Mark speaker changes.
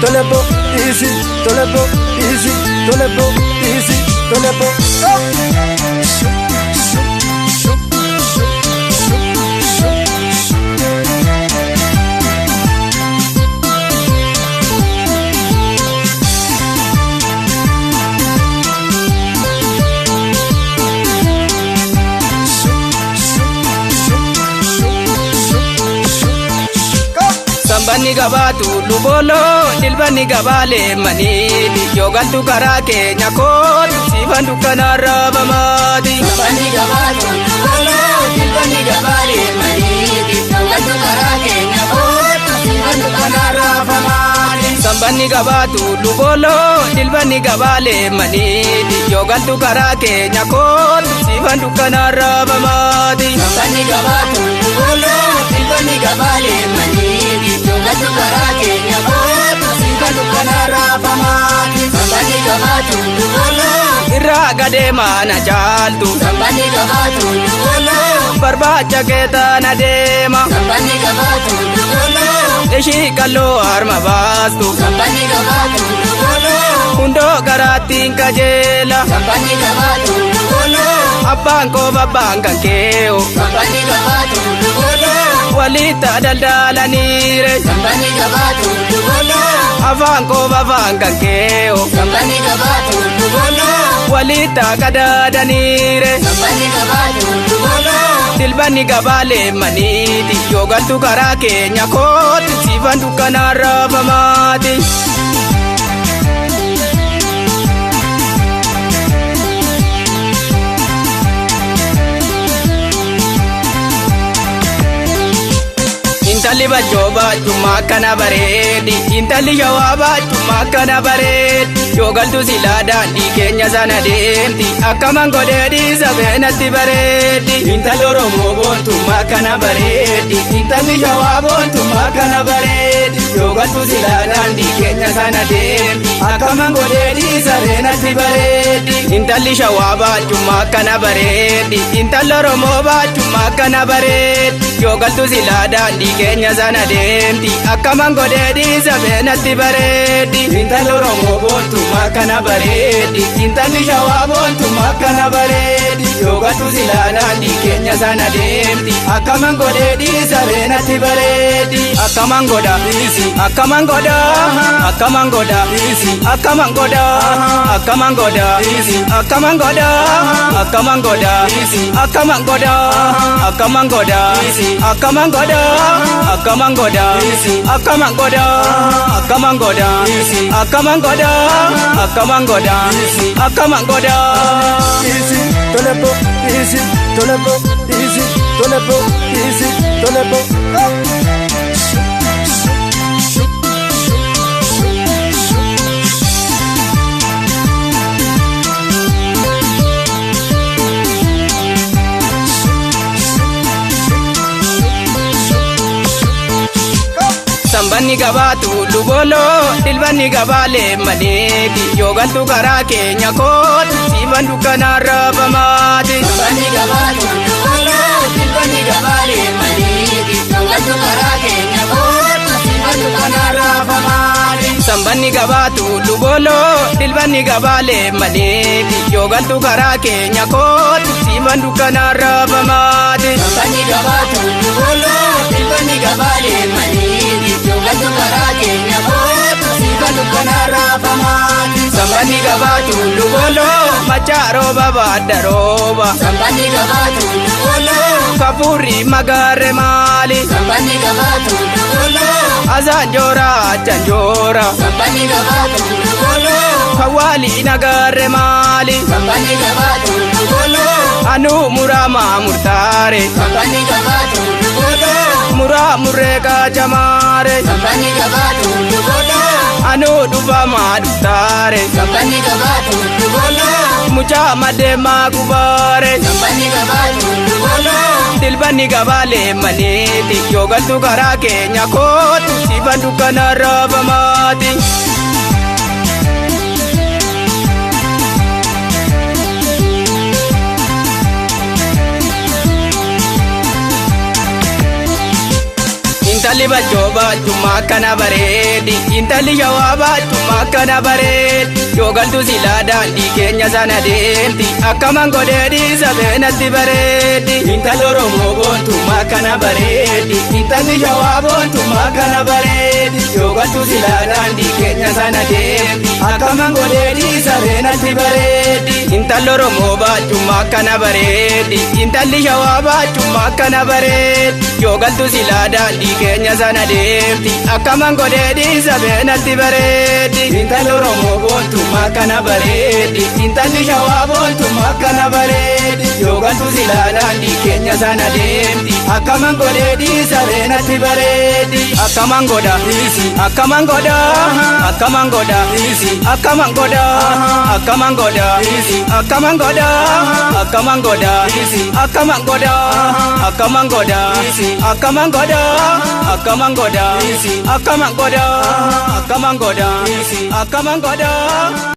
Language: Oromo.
Speaker 1: tolepo, easy, tolepo, easy, tolepo, easy, tolepo.
Speaker 2: Sambani gabatu lubolo dilbani gabale manidi yogantu karake nyakot sifandu kanara bamadi.
Speaker 3: Sambani gabatu lubolo dilbani gabale manidi yogantu karake nyakot sifandu kanara bamadi.
Speaker 2: Sambani gabatu lubolo dilbani gabale manidi yogantu karake nyakot sifandu kanara bamadi.
Speaker 3: Sambani gabatu lubolo dilbani gabale manidi yogantu karake nyakot sifandu kanara bamadi. Sambani gabatu lubolo
Speaker 2: irra gade mana jaltu.
Speaker 3: Sambani gabatu lubolo
Speaker 2: barbacha keta na dema.
Speaker 3: Sambani gabatu lubolo
Speaker 2: deshi kallo arma bastu.
Speaker 3: Sambani gabatu lubolo
Speaker 2: hundo garatin kajela.
Speaker 3: Sambani gabatu lubolo
Speaker 2: Abbaan ko babbaan kan keo.
Speaker 3: Sambani gabatu lubolo
Speaker 2: Walita daldalanire.
Speaker 3: Sambani gabatu lubolo
Speaker 2: Afaan ko babbaan kan keo.
Speaker 3: Sambani gabatu lubolo
Speaker 2: Walita kadadanire.
Speaker 3: Sambani gabatu lubolo
Speaker 2: Dilbani gabale manidi yogantu karake nyakot sifandu kanara bamadi. Intali bajoba cuma kana baredi, intali jawaba cuma kana baredi. Yogaltu siladan di Kenya sana demti, akaman godedi sabenati baredi. Intali oromo bon cuma kana baredi, intali jawaba cuma kana baredi. Yogaltu siladan di Kenya sana demti, akaman godedi sabenati baredi. Intali jawaba cuma kana baredi, intali oromo ba cuma kana baredi. Yogaltu siladan di Kenya sana demti, akaman godedi sabenati baredi. Intali oromo bon cuma kana baredi, intali jawaba cuma kana baredi. Yogaltu siladan di Kenya sana demti, akaman godedi sabenati baredi. Akaman goda easy, akaman goda, akaman goda easy, akaman goda, akaman goda easy, akaman goda, akaman goda easy, akaman goda, akaman goda easy, akaman goda, akaman goda easy, akaman goda, akaman goda easy, akaman goda, akaman goda easy, akaman goda
Speaker 1: Easy, tolepo, easy, tolepo, easy, tolepo, easy, tolepo.
Speaker 2: Sambani gabatu lubolo dilbani gabale manedi yogantu karake nyakot sifandu kanara bamadi.
Speaker 3: Sambani gabatu lubolo dilbani gabale manedi yogantu karake nyakot sifandu kanara bamadi.
Speaker 2: Sambani gabatu lubolo dilbani gabale manedi yogantu karake nyakot sifandu kanara bamadi.
Speaker 3: Sambani gabatu lubolo dilbani gabale manedi yogantu karake nyakot sifandu kanara bamadi.
Speaker 2: Sambani gabatu lubolo macharo babadaroba.
Speaker 3: Sambani gabatu lubolo
Speaker 2: Kapuri magare mali.
Speaker 3: Sambani gabatu lubolo
Speaker 2: Azanjora chanjora.
Speaker 3: Sambani gabatu lubolo
Speaker 2: Kawali nagare mali.
Speaker 3: Sambani gabatu lubolo
Speaker 2: Anu murama murtare.
Speaker 3: Sambani gabatu lubolo
Speaker 2: Mura mureka jamare.
Speaker 3: Sambani gabatu lubolo
Speaker 2: Anu duba madutare.
Speaker 3: Sambani gabatu lubolo
Speaker 2: Mucha madema kubare.
Speaker 3: Sambani gabatu lubolo
Speaker 2: Dilbani gabale maneti yogantu karake nyakot sifandu kanara bamadi. Intali intalli bachooba tummaa kana bareedi intalli shawaaba tummaa kana bareedi yoo galtu silaa daandii keenya sana deemti akkaman godheedi sabeenatti bareedi intalli oromoo boontummaa kana bareedi intalli shawaaboon tummaa kana bareedi yoo galtu silaa daandii keenya sana deemti akkaman godheedi sabeenatti bareedi intalli oromoo baachummaa kana bareedi intalli shawaaba tummaa kana bareedi yoo galtu silaa daandii keenya sana deemti akkaman godheedi sabeenatti bareedi intalli oromoo boontummaa kana bareedi intalli shawaaboon tummaa kana bareedi yoo galtu silaa daandii keenya sana deemti akkaman godheedi sabeenatti bareedi akkaman godha akkaman godha akkaman godha akkaman godha akkaman godha akkaman godha akkaman godha akkaman godha akkaman godha akkaman godha akkaman godha akkaman godha akkaman godha akkaman godha